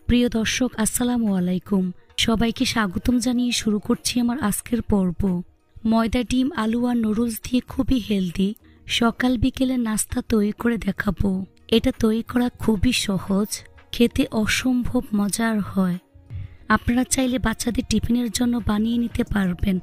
প্রিয় দর্শক, আসসালামু আলাইকুম। সবাইকে স্বাগতম জানিয়ে শুরু করছি আমার আজকের পর্ব। ময়দা, ডিম, আলু আর নুডলস দিয়ে খুবই হেলদি সকাল বিকেলে নাস্তা তৈরি করে দেখাবো। এটা তৈরি করা খুবই সহজ, খেতে অসম্ভব মজার হয়। আপনারা চাইলে বাচ্চাদের টিফিনের জন্য বানিয়ে নিতে পারবেন,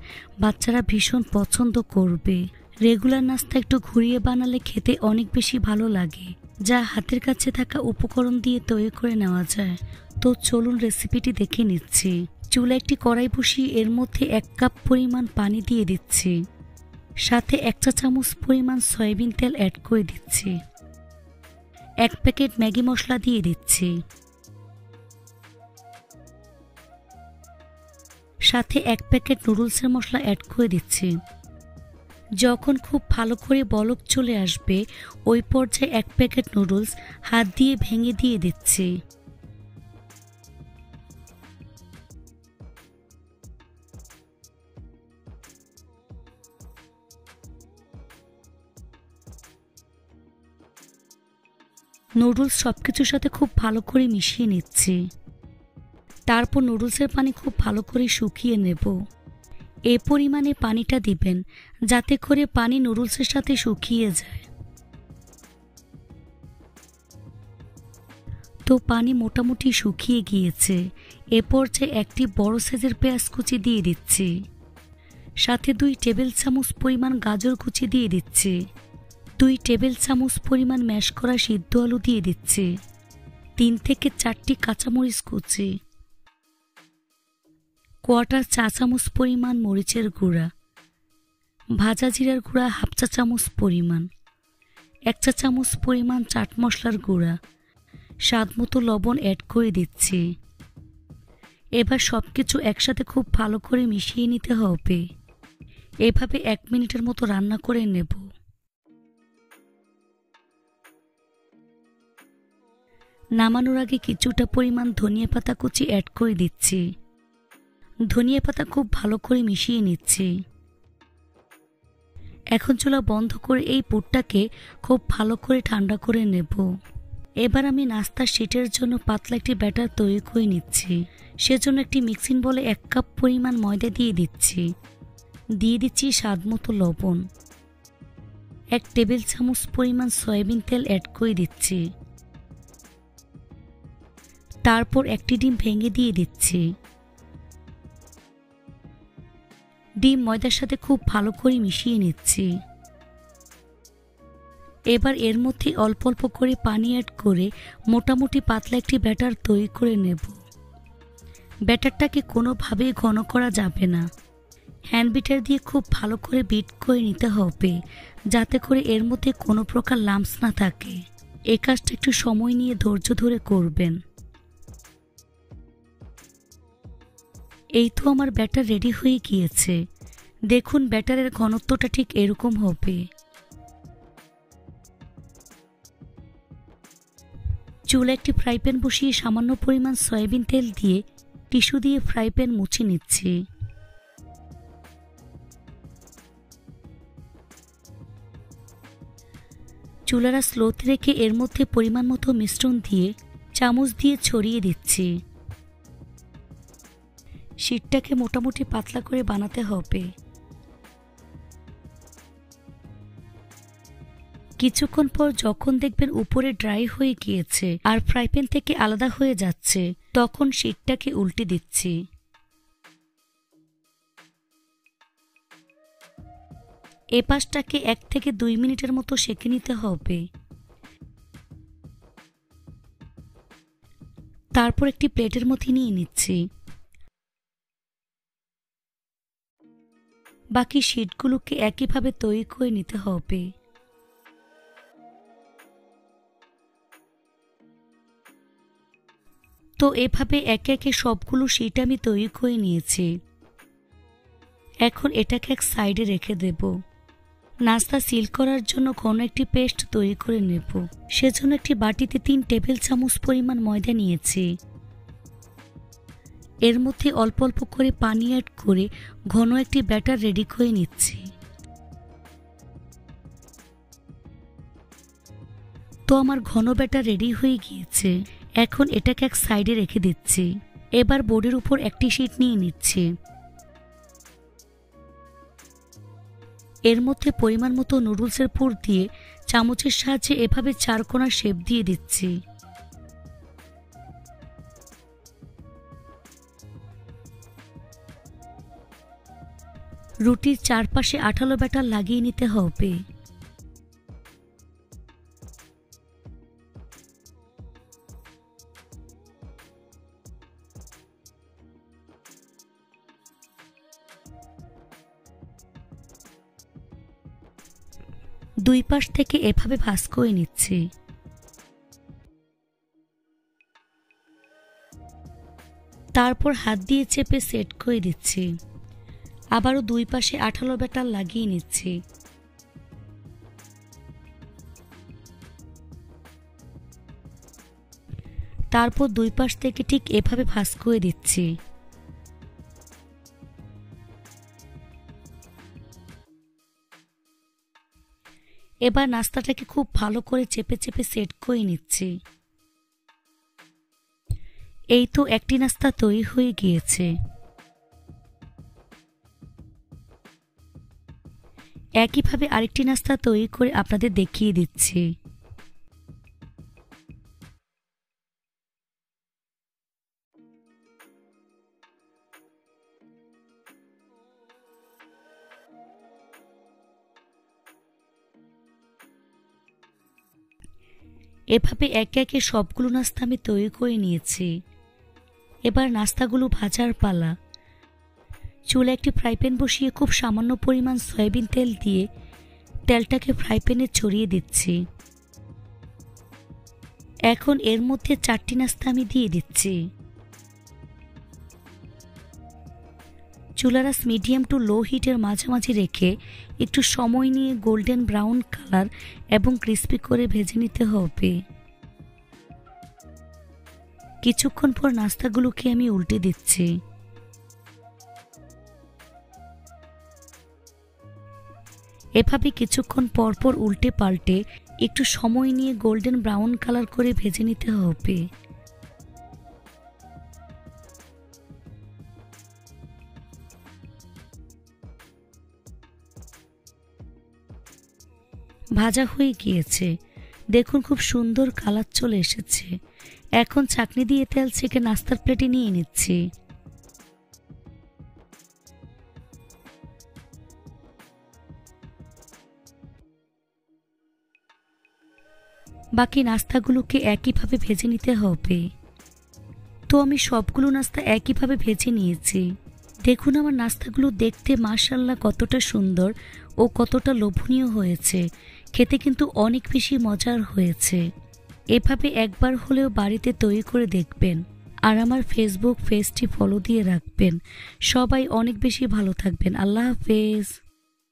বাচ্চারা ভীষণ পছন্দ করবে। রেগুলার নাস্তা একটু ঘুরিয়ে বানালে খেতে অনেক বেশি ভালো লাগে, যা হাতের কাছে থাকা উপকরণ দিয়ে তৈরি করে নেওয়া যায়। তো চলুন রেসিপিটি দেখে নিচ্ছি। চুলা একটি কড়াই বসিয়ে এর মধ্যে 1 কাপ পরিমাণ পানি দিয়ে দিচ্ছি, সাথে 1 চা চামচ পরিমাণ সয়াবিন তেল অ্যাড করে দিচ্ছি। 1 প্যাকেট ম্যাগি মশলা দিয়ে দিচ্ছি, সাথে 1 প্যাকেট নুডলসের মশলা অ্যাড করে দিচ্ছি। যখন খুব ভালো করে বলক চলে আসবে, ওই পর্যায়ে 1 প্যাকেট নুডলস হাত দিয়ে ভেঙে দিয়ে দিচ্ছি। নুডলস সবকিছুর সাথে খুব ভালো করে মিশিয়ে নিচ্ছি। তারপর নুডলসের পানি খুব ভালো করে শুকিয়ে নেব। এ পরিমাণে পানিটা দিবেন যাতে করে পানি নুডলসের সাথে শুকিয়ে যায়। তো পানি মোটামুটি শুকিয়ে গিয়েছে। এ পর্যায়ে একটি বড় সাইজের পেঁয়াজ কুচি দিয়ে দিচ্ছি, সাথে 2 টেবিল চামচ পরিমাণ গাজর কুচি দিয়ে দিচ্ছি, 2 টেবিল চামচ পরিমাণ ম্যাশ করা সিদ্ধ আলু দিয়ে দিচ্ছি, 3 থেকে 4টি কাঁচামরিচ কুচি, 1/4 চা চামচ পরিমাণ মরিচের গুঁড়া, ভাজা জিরার গুঁড়া 1/2 চা চামচ পরিমাণ, 1 চা চামচ পরিমাণ চাট মশলার গুঁড়া, স্বাদ মতো লবণ অ্যাড করে দিচ্ছি। এবার সবকিছু একসাথে খুব ভালো করে মিশিয়ে নিতে হবে। এভাবে 1 মিনিটের মতো রান্না করে নেব। নামানোর আগে কিছুটা পরিমাণ ধনিয়া পাতা কুচি অ্যাড করে দিচ্ছি। ধনিয়া পাতা খুব ভালো করে মিশিয়ে নিচ্ছি। এখন চুলা বন্ধ করে এই পুরটাকে খুব ভালো করে ঠান্ডা করে নেব। এবার আমি নাস্তার শিটের জন্য পাতলা একটি ব্যাটার তৈরি করে নিচ্ছি। সেজন্য একটি মিক্সিং বলে 1 কাপ পরিমাণ ময়দা দিয়ে দিচ্ছি। দিয়ে দিচ্ছি স্বাদ মতো লবণ। 1 টেবিল চামচ পরিমাণ সয়াবিন তেল অ্যাড করে দিচ্ছি। তারপর একটি ডিম ভেঙে দিয়ে দিচ্ছি। ডিম ময়দার সাথে খুব ভালো করে মিশিয়ে নিচ্ছি। এবার এর মধ্যে অল্প অল্প করে পানি অ্যাড করে মোটামুটি পাতলা একটি ব্যাটার তৈরি করে নেব। ব্যাটারটাকে কোনোভাবেই ঘন করা যাবে না। হ্যান্ড বিটার দিয়ে খুব ভালো করে বিট করে নিতে হবে, যাতে করে এর মধ্যে কোনো প্রকার লাম্পস না থাকে। এই কাজটা একটু সময় নিয়ে ধৈর্য ধরে করবেন। এই তো আমার ব্যাটার রেডি হয়ে গিয়েছে। দেখুন ব্যাটারের ঘনত্বটা ঠিক এরকম হবে। চুলা একটি ফ্রাই প্যান বসিয়ে সামান্য পরিমাণ সয়াবিন তেল দিয়ে টিস্যু দিয়ে ফ্রাই প্যান মুছে নিচ্ছি। চুলাটা স্লোতে রেখে এর মধ্যে পরিমাণ মতো মিশ্রণ দিয়ে চামচ দিয়ে ছড়িয়ে দিচ্ছি। শিটটাকে মোটামুটি পাতলা করে বানাতে হবে। কিছুক্ষণ পর যখন দেখবেন উপরে ড্রাই হয়ে গিয়েছে আর ফ্রাই প্যান থেকে আলাদা হয়ে যাচ্ছে, তখন শিটটাকে উল্টে দিচ্ছি। এ পাশটাকে 1 থেকে 2 মিনিটের মতো সেঁকে নিতে হবে। তারপর একটি প্লেটের মধ্যে নিয়ে নিচ্ছি। বাকি শিটগুলোকে একইভাবে তৈরি করে নিতে হবে। তো এভাবে একে একে সবগুলো শিট আমি তৈরি করে নিয়েছি। এখন এটাকে এক সাইডে রেখে দেব। নাস্তা সিল করার জন্য ঘন একটি পেস্ট তৈরি করে নেব। সেজন্য একটি বাটিতে 3 টেবিল চামচ পরিমাণ ময়দা নিয়েছি। এর মধ্যে অল্প অল্প করে পানি অ্যাড করে ঘন একটি ব্যাটার রেডি করে নিচ্ছি। তো আমার ঘন ব্যাটার রেডি হয়ে গিয়েছে। এখন এটাকে এক সাইডে রেখে দিচ্ছি। এবার বোর্ডের উপর একটি শীট নিয়ে নিচ্ছি। এর মধ্যে পরিমাণ মতো নুডলসের পুর দিয়ে চামচের সাহায্যে এভাবে চারকোনা শেপ দিয়ে দিচ্ছি। রুটির চারপাশে আঠালো ব্যাটার লাগিয়ে নিতে হবে। দুই পাশ থেকে এভাবে ভাঁজ করে নিচ্ছি। তারপর হাত দিয়ে চেপে সেট করে দিচ্ছি। আবারও দুই পাশে আঠালো ব্যাটার লাগিয়ে নিচ্ছি। তারপর দুই পাশ থেকে ঠিক এভাবে ভাঁজ করে দিচ্ছি। এবার নাস্তাটাকে খুব ভালো করে চেপে চেপে সেট করে নিচ্ছি। এই তো একটি নাস্তা তৈরি হয়ে গিয়েছে। একইভাবে আরেকটি নাস্তা তৈরি করে আপনাদের দেখিয়ে দিচ্ছি। এভাবে একে একে সবগুলো নাস্তা আমি তৈরি করে নিয়েছি। এবার নাস্তাগুলো ভাজার পালা। চুলে একটি ফ্রাই প্যান বসিয়ে খুব সামান্য পরিমাণ সয়াবিন তেল দিয়ে তেলটাকে ফ্রাই প্যানে ছড়িয়ে দিচ্ছি। এখন এর মধ্যে 4টি নাস্তা আমি দিয়ে দিচ্ছি। চুলার আঁচ মিডিয়াম টু লো হিটের মাঝামাঝি রেখে একটু সময় নিয়ে গোল্ডেন ব্রাউন কালার এবং ক্রিস্পি করে ভেজে নিতে হবে। কিছুক্ষণ পর নাস্তাগুলোকে আমি উল্টে দিচ্ছি। এভাবে কিছুক্ষণ পর পর উল্টে পাল্টে একটু সময় নিয়ে গোল্ডেন ব্রাউন কালার করে ভেজে নিতে হবে। ভাজা হয়ে গিয়েছে। দেখুন খুব সুন্দর কালার চলে এসেছে। এখন ছাঁকনি দিয়ে তেল ছেঁকে নাস্তার প্লেটে নিয়ে নিচ্ছি। বাকি নাস্তাগুলোকে একইভাবে ভেজে নিতে হবে। তো আমি সবগুলো নাস্তা একইভাবে ভেজে নিয়েছি। দেখুন আমার নাস্তাগুলো দেখতে মাশাআল্লাহ কতটা সুন্দর ও কতটা লোভনীয় হয়েছে। খেতে কিন্তু অনেক বেশি মজার হয়েছে। এভাবে একবার হলেও বাড়িতে তৈরি করে দেখবেন। আর আমার ফেসবুক পেজটি ফলো দিয়ে রাখবেন। সবাই অনেক বেশি ভালো থাকবেন। আল্লাহ হাফেজ।